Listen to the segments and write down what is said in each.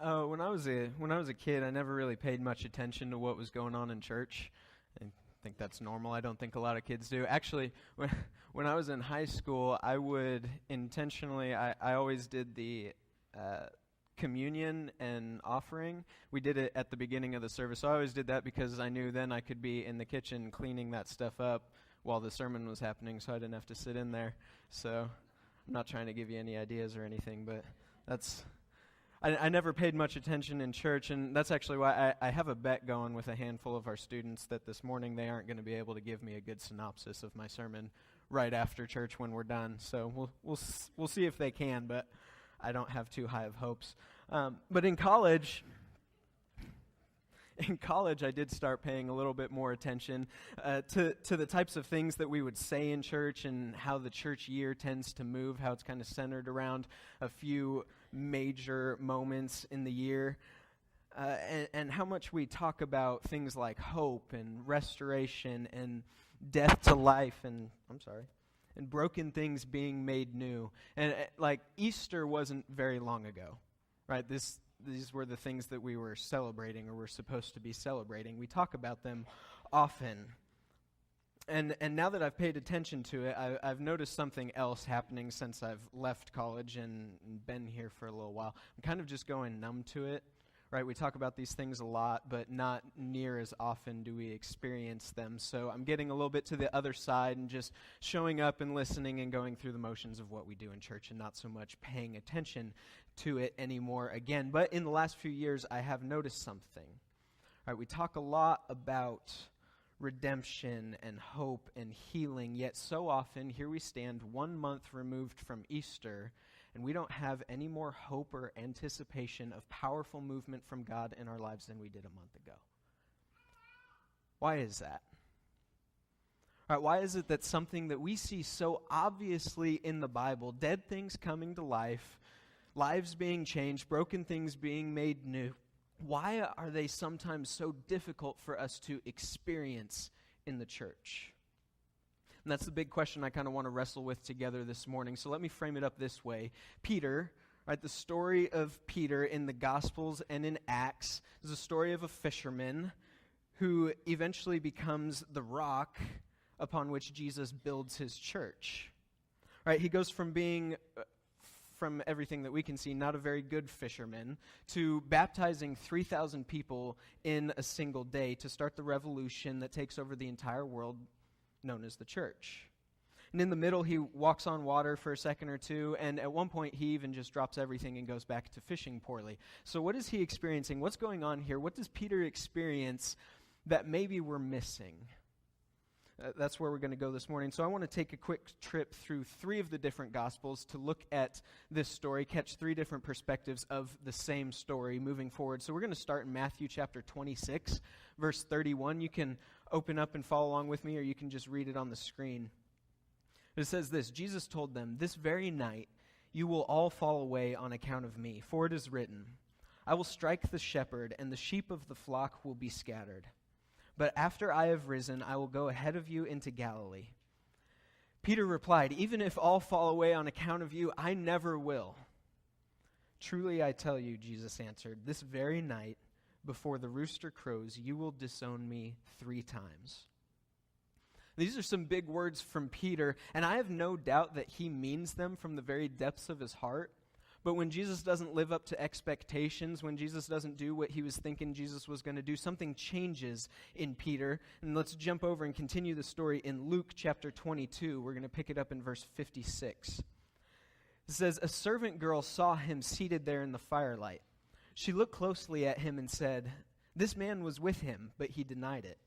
When I was a kid, I never really paid much attention to what was going on in church. I think that's normal. I don't think a lot of kids do. Actually, when I was in high school, I would intentionally. I always did the communion and offering. We did it at the beginning of the service. So I always did that because I knew then I could be in the kitchen cleaning that stuff up while the sermon was happening, so I didn't have to sit in there. So I'm not trying to give you any ideas or anything, but that's. I never paid much attention in church, and that's actually why I have a bet going with a handful of our students that this morning they aren't going to be able to give me a good synopsis of my sermon right after church when we're done. So we'll see if they can, but I don't have too high of hopes. But in college, I did start paying a little bit more attention to the types of things that we would say in church and how the church year tends to move, how it's kind of centered around a few major moments in the year, and how much we talk about things like hope and restoration and death to life and broken things being made new. And like Easter wasn't very long ago, right? These were the things that we were celebrating or were supposed to be celebrating. We talk about them often. And now that I've paid attention to it, I've noticed something else happening since I've left college and been here for a little while. I'm kind of just going numb to it, right? We talk about these things a lot, but not near as often do we experience them. So I'm getting a little bit to the other side and just showing up and listening and going through the motions of what we do in church and not so much paying attention to it anymore again. But in the last few years, I have noticed something. All right, we talk a lot about redemption and hope and healing, yet so often here we stand 1 month removed from Easter, and we don't have any more hope or anticipation of powerful movement from God in our lives than we did a month ago. Why is that? All right, why is it that something that we see so obviously in the Bible, dead things coming to life, lives being changed, broken things being made new, why are they sometimes so difficult for us to experience in the church? And that's the big question I kind of want to wrestle with together this morning. So let me frame it up this way. Peter, right, the story of Peter in the Gospels and in Acts is a story of a fisherman who eventually becomes the rock upon which Jesus builds his church. Right, he goes from being from everything that we can see, not a very good fisherman, to baptizing 3,000 people in a single day to start the revolution that takes over the entire world known as the church. And in the middle, he walks on water for a second or two, and at one point, he even just drops everything and goes back to fishing poorly. So what is he experiencing? What's going on here? What does Peter experience that maybe we're missing? That's where we're going to go this morning. So I want to take a quick trip through 3 of the different Gospels to look at this story, catch 3 different perspectives of the same story moving forward. So we're going to start in Matthew chapter 26, verse 31. You can open up and follow along with me, or you can just read it on the screen. It says this: Jesus told them, "This very night you will all fall away on account of me, for it is written, I will strike the shepherd, and the sheep of the flock will be scattered. But after I have risen, I will go ahead of you into Galilee." Peter replied, "Even if all fall away on account of you, I never will." "Truly I tell you," Jesus answered, "this very night, before the rooster crows, you will disown me 3 times. These are some big words from Peter, and I have no doubt that he means them from the very depths of his heart. But when Jesus doesn't live up to expectations, when Jesus doesn't do what he was thinking Jesus was going to do, something changes in Peter. And let's jump over and continue the story in Luke chapter 22. We're going to pick it up in verse 56. It says, "A servant girl saw him seated there in the firelight. She looked closely at him and said, 'This man was with him,' but he denied it.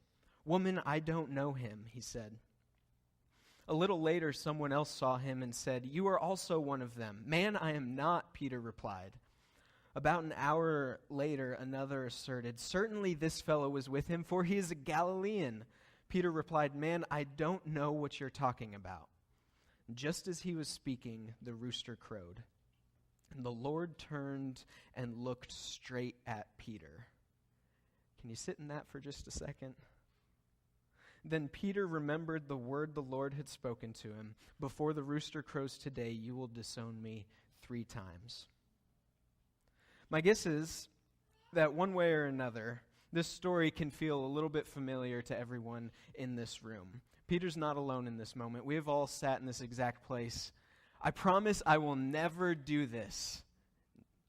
'Woman, I don't know him,' he said. A little later, someone else saw him and said, 'You are also one of them.' 'Man, I am not,' Peter replied. About an hour later, another asserted, 'Certainly this fellow was with him, for he is a Galilean.' Peter replied, 'Man, I don't know what you're talking about.' Just as he was speaking, the rooster crowed. And the Lord turned and looked straight at Peter." Can you sit in that for just a second? Then Peter remembered the word the Lord had spoken to him. "Before the rooster crows today, you will disown me 3 times." My guess is that one way or another, this story can feel a little bit familiar to everyone in this room. Peter's not alone in this moment. We have all sat in this exact place. I promise I will never do this.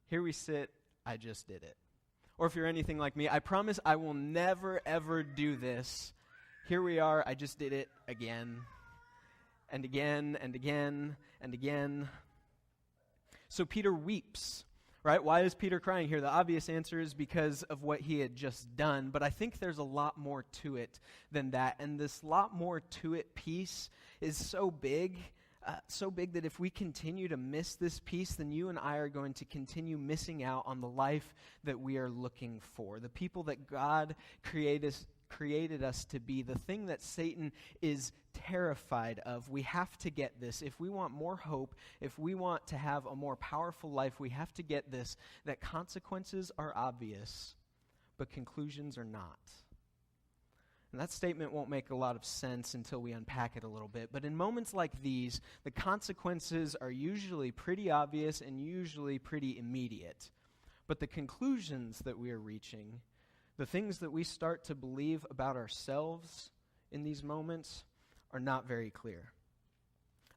Here we sit, I just did it. Or if you're anything like me, I promise I will never, ever do this. Here we are, I just did it again, and again, and again, and again. So Peter weeps, right? Why is Peter crying here? The obvious answer is because of what he had just done, but I think there's a lot more to it than that, and this lot more to it piece is so big that if we continue to miss this piece, then you and I are going to continue missing out on the life that we are looking for, the people that God created us to be, the thing that Satan is terrified of. We have to get this. If we want more hope, if we want to have a more powerful life, we have to get this, that consequences are obvious, but conclusions are not. And that statement won't make a lot of sense until we unpack it a little bit. But in moments like these, the consequences are usually pretty obvious and usually pretty immediate. But the conclusions that we are reaching, the things that we start to believe about ourselves in these moments, are not very clear.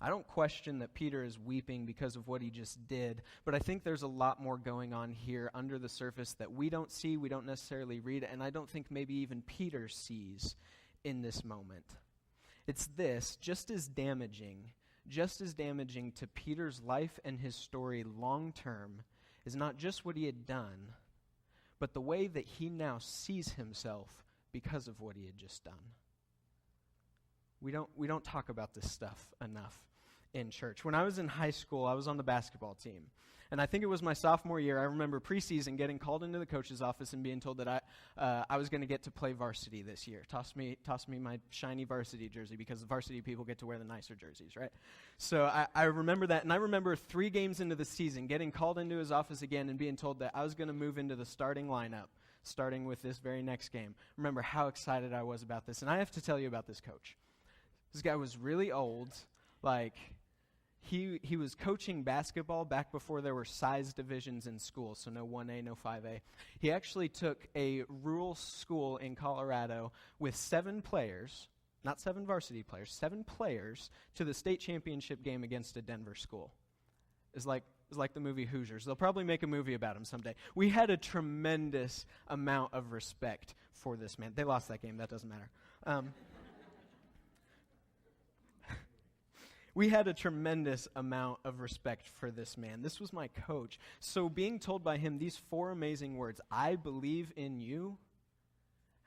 I don't question that Peter is weeping because of what he just did, but I think there's a lot more going on here under the surface that we don't see, we don't necessarily read, and I don't think maybe even Peter sees in this moment. It's this, just as damaging to Peter's life and his story long term is not just what he had done, but the way that he now sees himself because of what he had just done. We don't talk about this stuff enough in church. When I was in high school, I was on the basketball team. And I think it was my sophomore year. I remember preseason getting called into the coach's office and being told that I was going to get to play varsity this year. Toss me my shiny varsity jersey because the varsity people get to wear the nicer jerseys, right? So I remember that. And I remember 3 games into the season getting called into his office again and being told that I was going to move into the starting lineup, starting with this very next game. Remember how excited I was about this. And I have to tell you about this coach. This guy was really old. Like, he was coaching basketball back before there were size divisions in school, so no 1A, no 5A. He actually took a rural school in Colorado with 7 players, not 7 varsity players, 7 players to the state championship game against a Denver school. It's like the movie Hoosiers. They'll probably make a movie about him someday. We had a tremendous amount of respect for this man. They lost that game. That doesn't matter. We had a tremendous amount of respect for this man. This was my coach. So being told by him these 4 amazing words, I believe in you,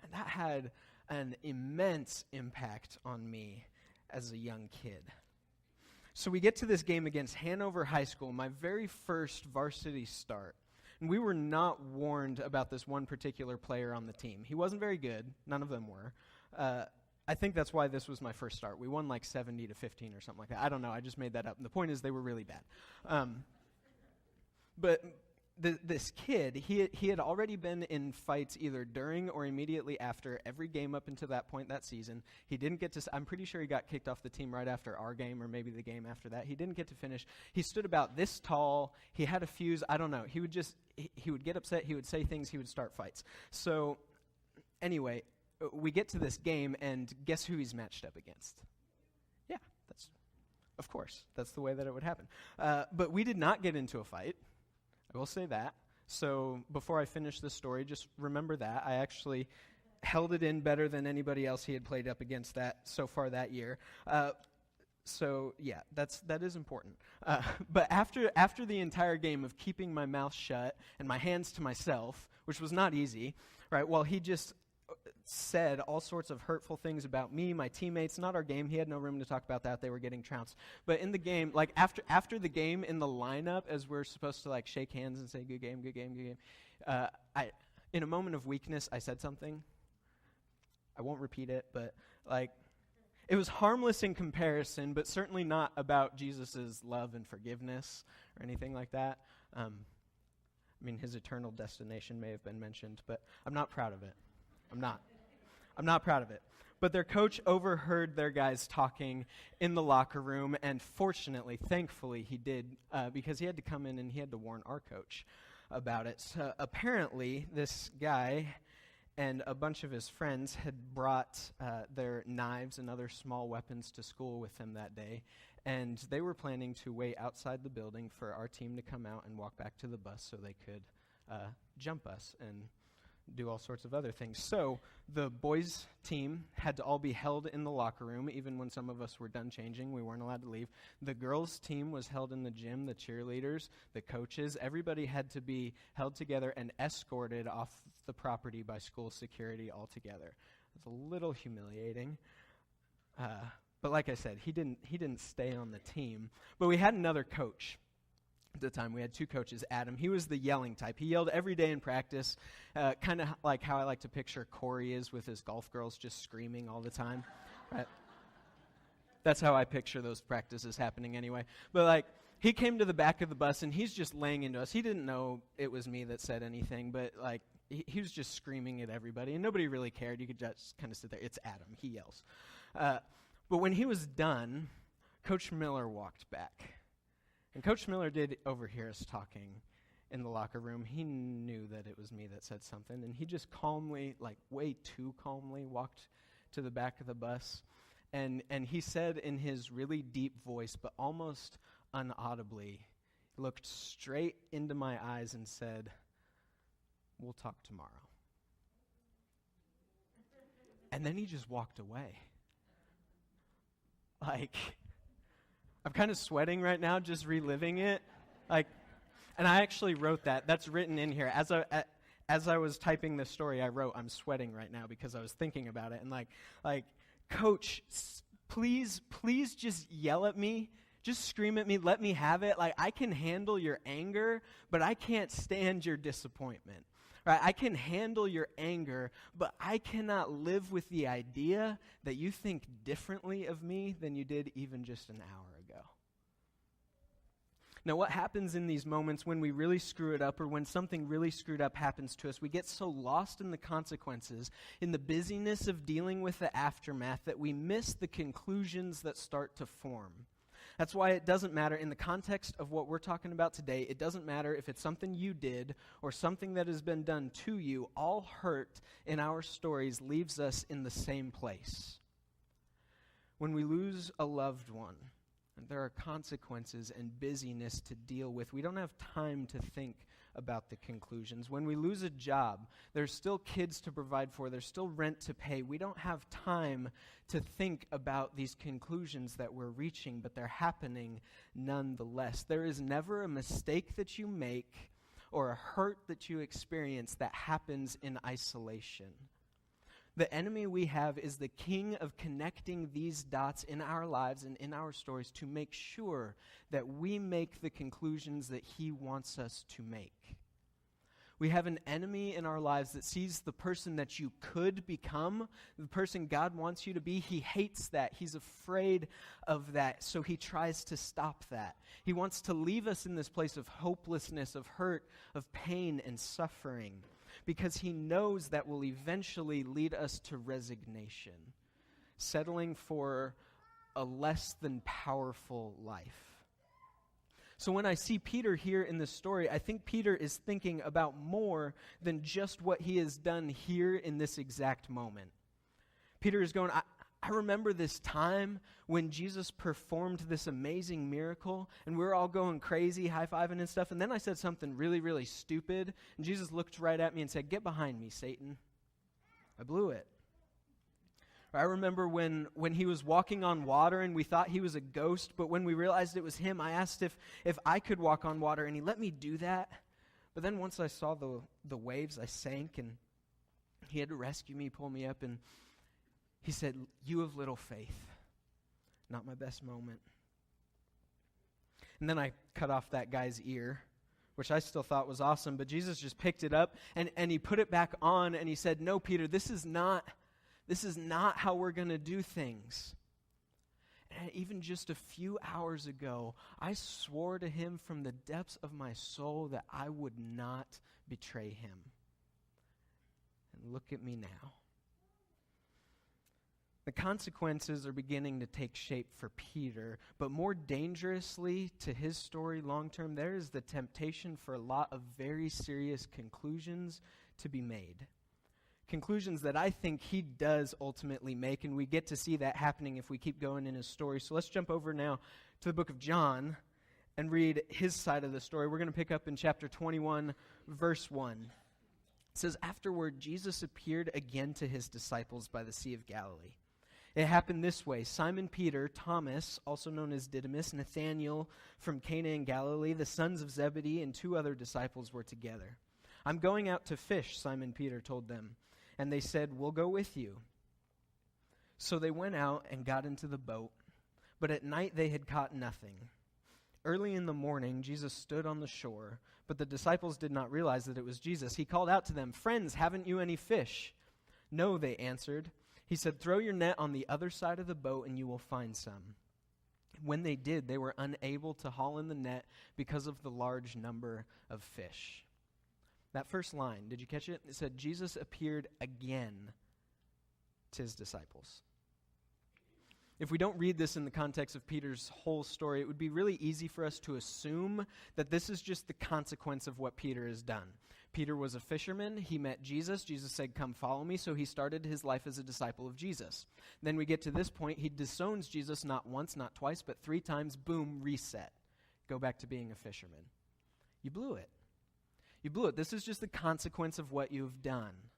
and that had an immense impact on me as a young kid. So we get to this game against Hanover High School, my very first varsity start. And we were not warned about this one particular player on the team. He wasn't very good. None of them were. I think that's why this was my first start. We won like 70-15 or something like that. I don't know. I just made that up. And the point is they were really bad. But this kid, he had already been in fights either during or immediately after every game up until that point that season. He didn't get to, I'm pretty sure he got kicked off the team right after our game or maybe the game after that. He didn't get to finish. He stood about this tall. He had a fuse. I don't know. He would get upset. He would say things. He would start fights. So anyway, we get to this game, and guess who he's matched up against? Yeah, of course. That's the way that it would happen. But we did not get into a fight. I will say that. So before I finish this story, just remember that. I actually held it in better than anybody else he had played up against that so far that year. So yeah, that is important. But after the entire game of keeping my mouth shut and my hands to myself, which was not easy, right? Well, he just said all sorts of hurtful things about me, my teammates, not our game. He had no room to talk about that. They were getting trounced. But in the game, like after the game in the lineup, as we're supposed to like shake hands and say, good game, good game, good game, in a moment of weakness, I said something. I won't repeat it, but like it was harmless in comparison, but certainly not about Jesus' love and forgiveness or anything like that. I mean, his eternal destination may have been mentioned, but I'm not proud of it. I'm not proud of it. But their coach overheard their guys talking in the locker room, and fortunately, thankfully, he did, because he had to come in and he had to warn our coach. about it. So apparently, this guy and a bunch of his friends had brought their knives and other small weapons to school with them that day, and they were planning to wait outside the building for our team to come out and walk back to the bus so they could jump us and do all sorts of other things. So the boys' team had to all be held in the locker room. Even when some of us were done changing, we weren't allowed to leave. The girls' team was held in the gym, the cheerleaders, the coaches. Everybody had to be held together and escorted off the property by school security altogether. It's a little humiliating. But like I said, he didn't stay on the team. But we had another coach. At the time, we had two coaches. Adam, he was the yelling type. He yelled every day in practice, kind of like how I like to picture Corey is with his golf girls, just screaming all the time. Right? That's how I picture those practices happening anyway. But he came to the back of the bus, and he's just laying into us. He didn't know it was me that said anything, but he was just screaming at everybody, and nobody really cared. You could just kind of sit there. It's Adam. He yells. But when he was done, Coach Miller walked back. And Coach Miller did overhear us talking in the locker room. He knew that it was me that said something, and he just calmly, way too calmly, walked to the back of the bus. And he said in his really deep voice, but almost unaudibly, looked straight into my eyes and said, "We'll talk tomorrow." And then he just walked away. I'm kind of sweating right now just reliving it. And I actually wrote that. That's written in here. As I was typing this story, I wrote, "I'm sweating right now," because I was thinking about it. And Coach, please just yell at me. Just scream at me. Let me have it. I can handle your anger, but I can't stand your disappointment. Right? I can handle your anger, but I cannot live with the idea that you think differently of me than you did even just an hour ago. Now, what happens in these moments when we really screw it up or when something really screwed up happens to us, we get so lost in the consequences, in the busyness of dealing with the aftermath, that we miss the conclusions that start to form. That's why it doesn't matter in the context of what we're talking about today. It doesn't matter if it's something you did or something that has been done to you. All hurt in our stories leaves us in the same place. When we lose a loved one, and there are consequences and busyness to deal with, we don't have time to think about the conclusions. When we lose a job, there's still kids to provide for, there's still rent to pay. We don't have time to think about these conclusions that we're reaching, but they're happening nonetheless. There is never a mistake that you make or a hurt that you experience that happens in isolation. The enemy we have is the king of connecting these dots in our lives and in our stories to make sure that we make the conclusions that he wants us to make. We have an enemy in our lives that sees the person that you could become, the person God wants you to be. He hates that. He's afraid of that, so he tries to stop that. He wants to leave us in this place of hopelessness, of hurt, of pain and suffering, because he knows that will eventually lead us to resignation, settling for a less than powerful life. So when I see Peter here in this story, I think Peter is thinking about more than just what he has done here in this exact moment. Peter is going, I remember this time when Jesus performed this amazing miracle, and we were all going crazy, high-fiving and stuff, and then I said something really, really stupid, and Jesus looked right at me and said, "Get behind me, Satan." I blew it. I remember when he was walking on water and we thought he was a ghost, but when we realized it was him, I asked if I could walk on water, and he let me do that. But then once I saw the waves, I sank, and he had to rescue me, pull me up, and he said, "You have little faith." Not my best moment. And then I cut off that guy's ear, which I still thought was awesome, but Jesus just picked it up, and he put it back on, and he said, "No, Peter, this is not how we're going to do things." And even just a few hours ago, I swore to him from the depths of my soul that I would not betray him. And look at me now. The consequences are beginning to take shape for Peter, but more dangerously to his story long term, there is the temptation for a lot of very serious conclusions to be made. Conclusions that I think he does ultimately make, and we get to see that happening if we keep going in his story. So let's jump over now to the book of John and read his side of the story. We're going to pick up in chapter 21, verse 1. It says, "Afterward, Jesus appeared again to his disciples by the Sea of Galilee. It happened this way. Simon Peter, Thomas, also known as Didymus, Nathanael from Cana in Galilee, the sons of Zebedee, and 2 other disciples were together. 'I'm going out to fish,' Simon Peter told them. And they said, 'We'll go with you.' So they went out and got into the boat, but at night they had caught nothing. Early in the morning, Jesus stood on the shore, but the disciples did not realize that it was Jesus. He called out to them, 'Friends, haven't you any fish?' 'No,' they answered. He said, 'Throw your net on the other side of the boat and you will find some.' When they did, they were unable to haul in the net because of the large number of fish." That first line, did you catch it? It said, Jesus appeared again to his disciples. If we don't read this in the context of Peter's whole story, it would be really easy for us to assume that this is just the consequence of what Peter has done. Peter was a fisherman. He met Jesus. Jesus said, "Come follow me." So he started his life as a disciple of Jesus. Then we get to this point. He disowns Jesus not once, not twice, but 3 times. Boom, reset. Go back to being a fisherman. You blew it. You blew it. This is just the consequence of what you've done.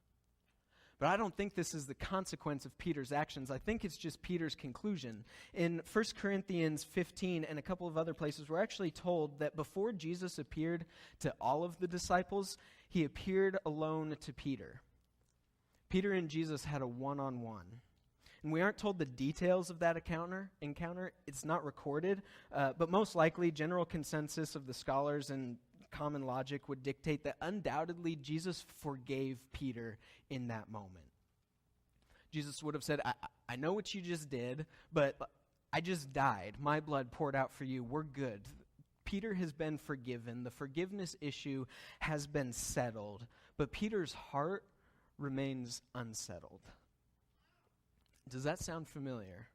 But I don't think this is the consequence of Peter's actions. I think it's just Peter's conclusion. In 1 Corinthians 15 and a couple of other places, we're actually told that before Jesus appeared to all of the disciples, he appeared alone to Peter. Peter and Jesus had a one-on-one. And we aren't told the details of that encounter. It's not recorded. But most likely, general consensus of the scholars and common logic would dictate that undoubtedly Jesus forgave Peter in that moment. Jesus would have said, I know what you just did, but I just died. My blood poured out for you. We're good. Peter has been forgiven. The forgiveness issue has been settled, but Peter's heart remains unsettled. Does that sound familiar?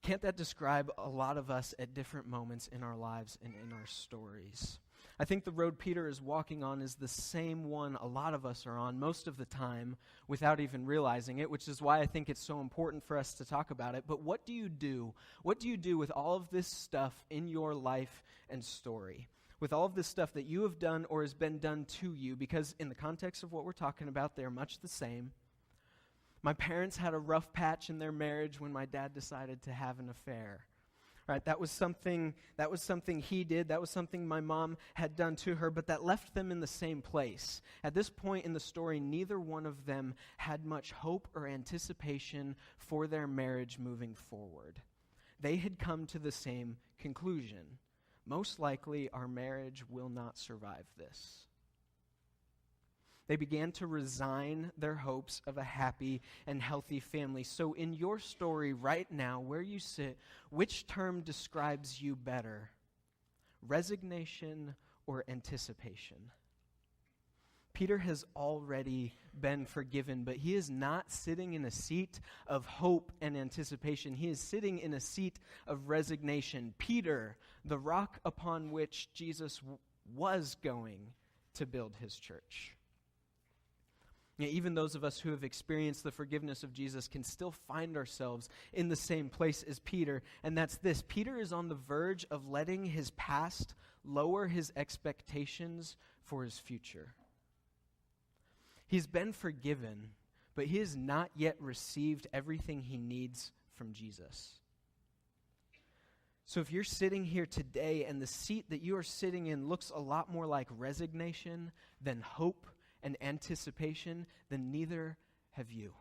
Can't that describe a lot of us at different moments in our lives and in our stories? I think the road Peter is walking on is the same one a lot of us are on most of the time without even realizing it, which is why I think it's so important for us to talk about it. But what do you do? What do you do with all of this stuff in your life and story? With all of this stuff that you have done or has been done to you? Because in the context of what we're talking about, they're much the same. My parents had a rough patch in their marriage when my dad decided to have an affair. Right? That was something he did. That was something my mom had done to her, but that left them in the same place. At this point in the story, neither one of them had much hope or anticipation for their marriage moving forward. They had come to the same conclusion. Most likely, our marriage will not survive this. They began to resign their hopes of a happy and healthy family. So in your story right now, where you sit, which term describes you better? Resignation or anticipation? Peter has already been forgiven, but he is not sitting in a seat of hope and anticipation. He is sitting in a seat of resignation. Peter, the rock upon which Jesus was going to build his church. Yeah, even those of us who have experienced the forgiveness of Jesus can still find ourselves in the same place as Peter, and that's this. Peter is on the verge of letting his past lower his expectations for his future. He's been forgiven, but he has not yet received everything he needs from Jesus. So if you're sitting here today and the seat that you are sitting in looks a lot more like resignation than hope and anticipation, then neither have you.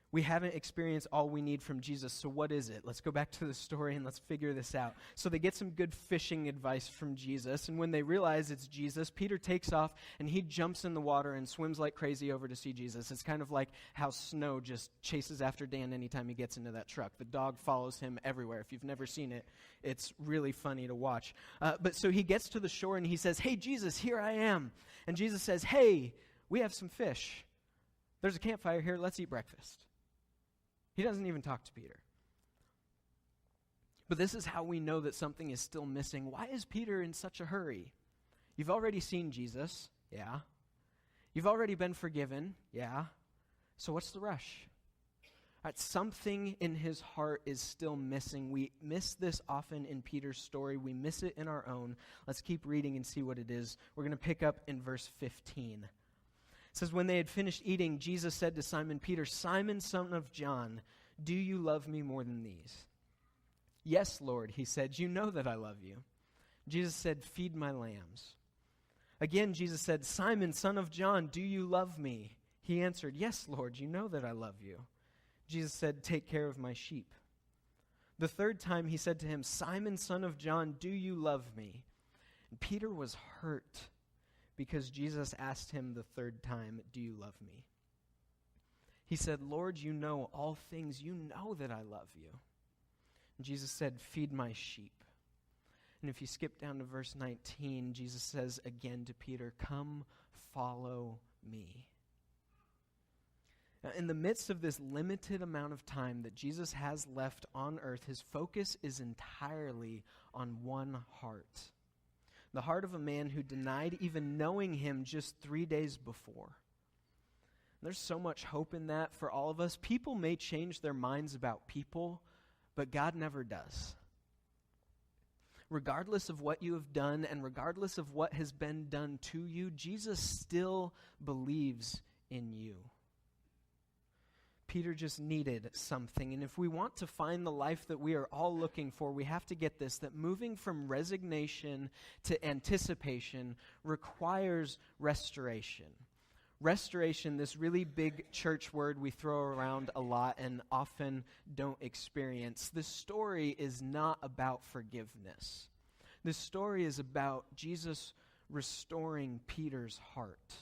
We haven't experienced all we need from Jesus, so what is it? Let's go back to the story and let's figure this out. So they get some good fishing advice from Jesus, and when they realize it's Jesus, Peter takes off and he jumps in the water and swims like crazy over to see Jesus. It's kind of like how Snow just chases after Dan anytime he gets into that truck. The dog follows him everywhere. If you've never seen it, it's really funny to watch. But so he gets to the shore and he says, "Hey, Jesus, here I am." And Jesus says, "Hey, we have some fish." There's a campfire here, let's eat breakfast. He doesn't even talk to Peter. But this is how we know that something is still missing. Why is Peter in such a hurry? You've already seen Jesus, yeah. You've already been forgiven, yeah. So what's the rush? Something in his heart is still missing. We miss this often in Peter's story. We miss it in our own. Let's keep reading and see what it is. We're going to pick up in verse 15. It says, when they had finished eating, Jesus said to Simon Peter, Simon, son of John, do you love me more than these? Yes, Lord, he said, you know that I love you. Jesus said, feed my lambs. Again, Jesus said, Simon, son of John, do you love me? He answered, yes, Lord, you know that I love you. Jesus said, take care of my sheep. The third time he said to him, Simon, son of John, do you love me? And Peter was hurt because Jesus asked him the third time, do you love me? He said, Lord, you know all things. You know that I love you. And Jesus said, feed my sheep. And if you skip down to verse 19, Jesus says again to Peter, come follow me. Now, in the midst of this limited amount of time that Jesus has left on earth, his focus is entirely on one heart. The heart of a man who denied even knowing him just 3 days before. There's so much hope in that for all of us. People may change their minds about people, but God never does. Regardless of what you have done and regardless of what has been done to you, Jesus still believes in you. Peter just needed something, and if we want to find the life that we are all looking for, we have to get this, that moving from resignation to anticipation requires restoration. Restoration, this really big church word we throw around a lot and often don't experience. This story is not about forgiveness. This story is about Jesus restoring Peter's heart.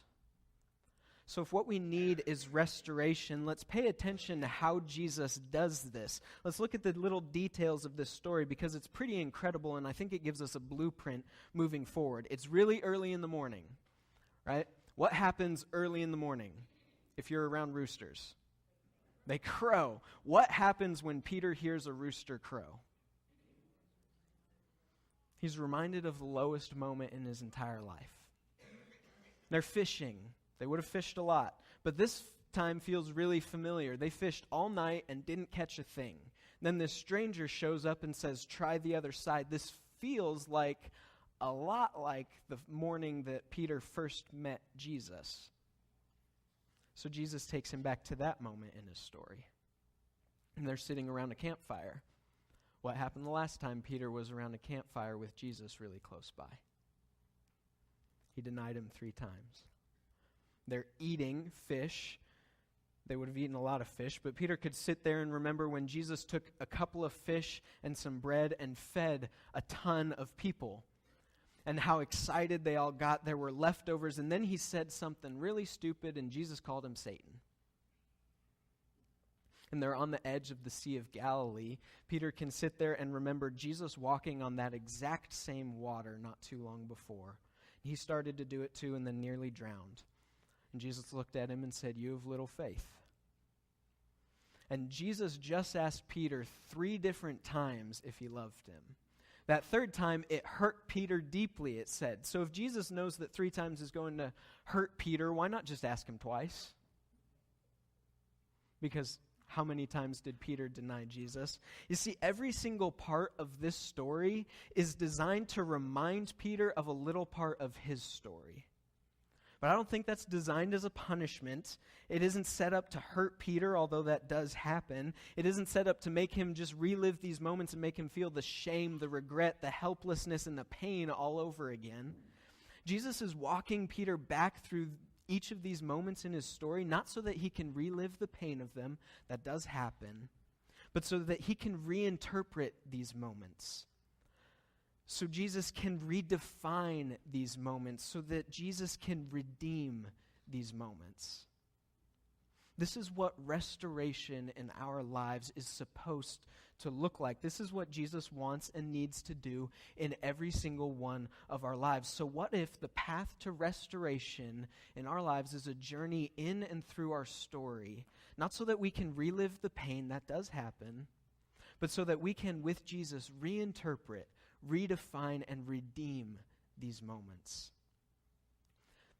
So if what we need is restoration, let's pay attention to how Jesus does this. Let's look at the little details of this story because it's pretty incredible and I think it gives us a blueprint moving forward. It's really early in the morning, right? What happens early in the morning if you're around roosters? They crow. What happens when Peter hears a rooster crow? He's reminded of the lowest moment in his entire life. They're fishing. They would have fished a lot, but this time feels really familiar. They fished all night and didn't catch a thing. Then this stranger shows up and says, try the other side. This feels like a lot like the morning that Peter first met Jesus. So Jesus takes him back to that moment in his story. And they're sitting around a campfire. What happened the last time Peter was around a campfire with Jesus really close by? He denied him 3 times. They're eating fish. They would have eaten a lot of fish, but Peter could sit there and remember when Jesus took a couple of fish and some bread and fed a ton of people. And how excited they all got. There were leftovers. And then he said something really stupid, and Jesus called him Satan. And they're on the edge of the Sea of Galilee. Peter can sit there and remember Jesus walking on that exact same water not too long before. He started to do it too and then nearly drowned. And Jesus looked at him and said, you have little faith. And Jesus just asked Peter 3 different times if he loved him. That third time, it hurt Peter deeply, it said. So if Jesus knows that 3 times is going to hurt Peter, why not just ask him twice? Because how many times did Peter deny Jesus? You see, every single part of this story is designed to remind Peter of a little part of his story. But I don't think that's designed as a punishment. It isn't set up to hurt Peter, although that does happen. It isn't set up to make him just relive these moments and make him feel the shame, the regret, the helplessness, and the pain all over again. Jesus is walking Peter back through each of these moments in his story, not so that he can relive the pain of them, that does happen, but so that he can reinterpret these moments. So Jesus can redefine these moments, so that Jesus can redeem these moments. This is what restoration in our lives is supposed to look like. This is what Jesus wants and needs to do in every single one of our lives. So what if the path to restoration in our lives is a journey in and through our story, not so that we can relive the pain that does happen, but so that we can, with Jesus, reinterpret, redefine, and redeem these moments.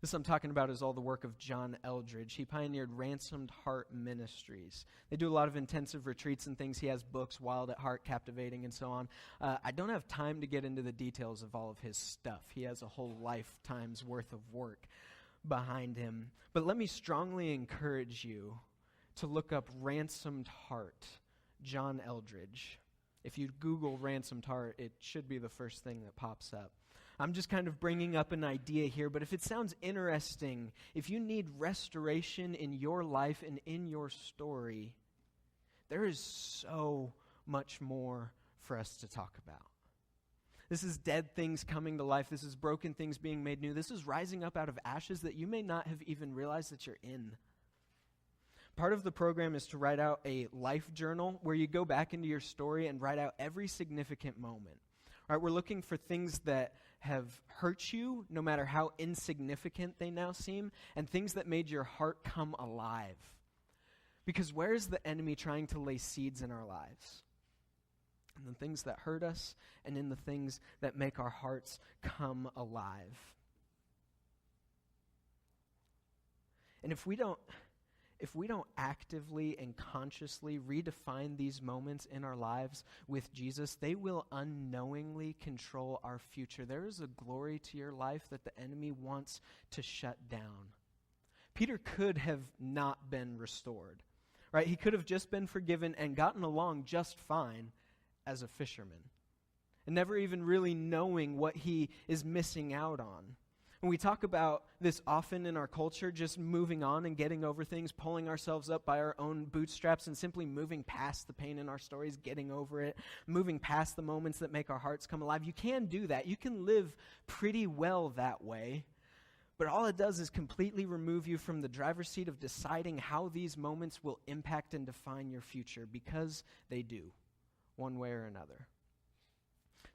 This I'm talking about is all the work of John Eldredge. He pioneered Ransomed Heart Ministries. They do a lot of intensive retreats and things. He has books, Wild at Heart, Captivating, and so on. I don't have time to get into the details of all of his stuff. He has a whole lifetime's worth of work behind him. But let me strongly encourage you to look up Ransomed Heart, John Eldredge. If you Google Ransomed Heart, it should be the first thing that pops up. I'm just kind of bringing up an idea here, but if it sounds interesting, if you need restoration in your life and in your story, there is so much more for us to talk about. This is dead things coming to life. This is broken things being made new. This is rising up out of ashes that you may not have even realized that you're in. Part of the program is to write out a life journal where you go back into your story and write out every significant moment. All right, we're looking for things that have hurt you, no matter how insignificant they now seem, and things that made your heart come alive. Because where is the enemy trying to lay seeds in our lives? In the things that hurt us and in the things that make our hearts come alive. And if we don't actively and consciously redefine these moments in our lives with Jesus, they will unknowingly control our future. There is a glory to your life that the enemy wants to shut down. Peter could have not been restored, right? He could have just been forgiven and gotten along just fine as a fisherman, and never even really knowing what he is missing out on. And we talk about this often in our culture, just moving on and getting over things, pulling ourselves up by our own bootstraps and simply moving past the pain in our stories, getting over it, moving past the moments that make our hearts come alive. You can do that. You can live pretty well that way. But all it does is completely remove you from the driver's seat of deciding how these moments will impact and define your future, because they do, one way or another.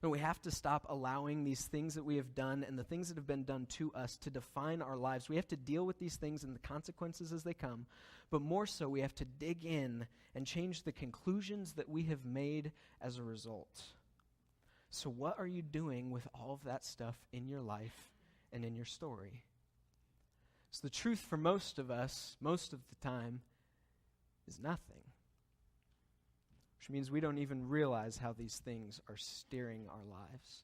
But we have to stop allowing these things that we have done and the things that have been done to us to define our lives. We have to deal with these things and the consequences as they come. But more so, we have to dig in and change the conclusions that we have made as a result. So what are you doing with all of that stuff in your life and in your story? So the truth for most of us, most of the time, is nothing. Which means we don't even realize how these things are steering our lives.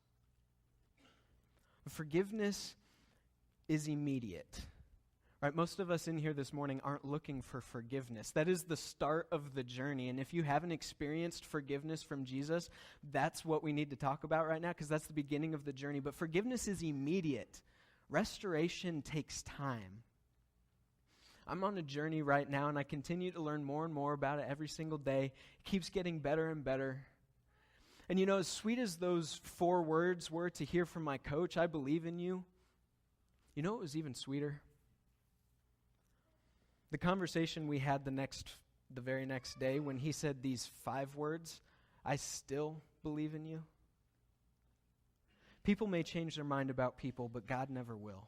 Forgiveness is immediate. Right? Most of us in here this morning aren't looking for forgiveness. That is the start of the journey. And if you haven't experienced forgiveness from Jesus, that's what we need to talk about right now, because that's the beginning of the journey. But forgiveness is immediate. Restoration takes time. I'm on a journey right now, and I continue to learn more and more about it every single day. It keeps getting better and better. And you know, as sweet as those 4 words were to hear from my coach, I believe in you, you know what was even sweeter? The conversation we had the very next day when he said these 5 words, I still believe in you. People may change their mind about people, but God never will.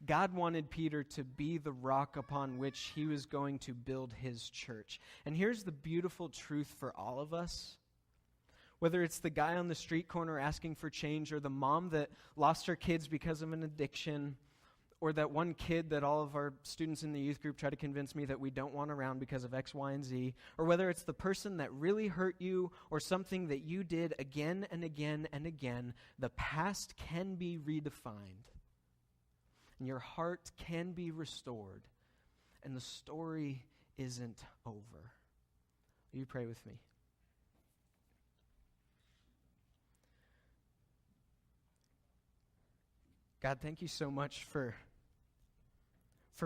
God wanted Peter to be the rock upon which he was going to build his church. And here's the beautiful truth for all of us. Whether it's the guy on the street corner asking for change, or the mom that lost her kids because of an addiction, or that one kid that all of our students in the youth group try to convince me that we don't want around because of X, Y, and Z, or whether it's the person that really hurt you or something that you did again and again and again, the past can be redefined. And your heart can be restored, and the story isn't over. Will you pray with me? God, thank you so much for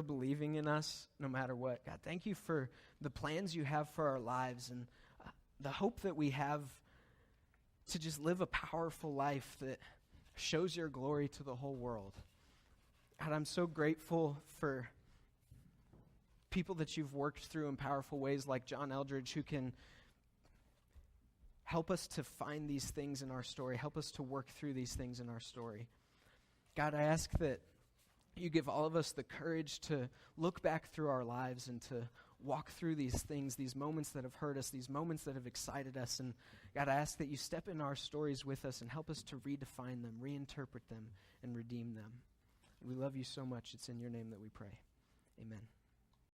believing in us no matter what. God, thank you for the plans you have for our lives and the hope that we have to just live a powerful life that shows your glory to the whole world. God, I'm so grateful for people that you've worked through in powerful ways like John Eldridge, who can help us to find these things in our story, help us to work through these things in our story. God, I ask that you give all of us the courage to look back through our lives and to walk through these things, these moments that have hurt us, these moments that have excited us. And God, I ask that you step in our stories with us and help us to redefine them, reinterpret them, and redeem them. We love you so much. It's in your name that we pray. Amen.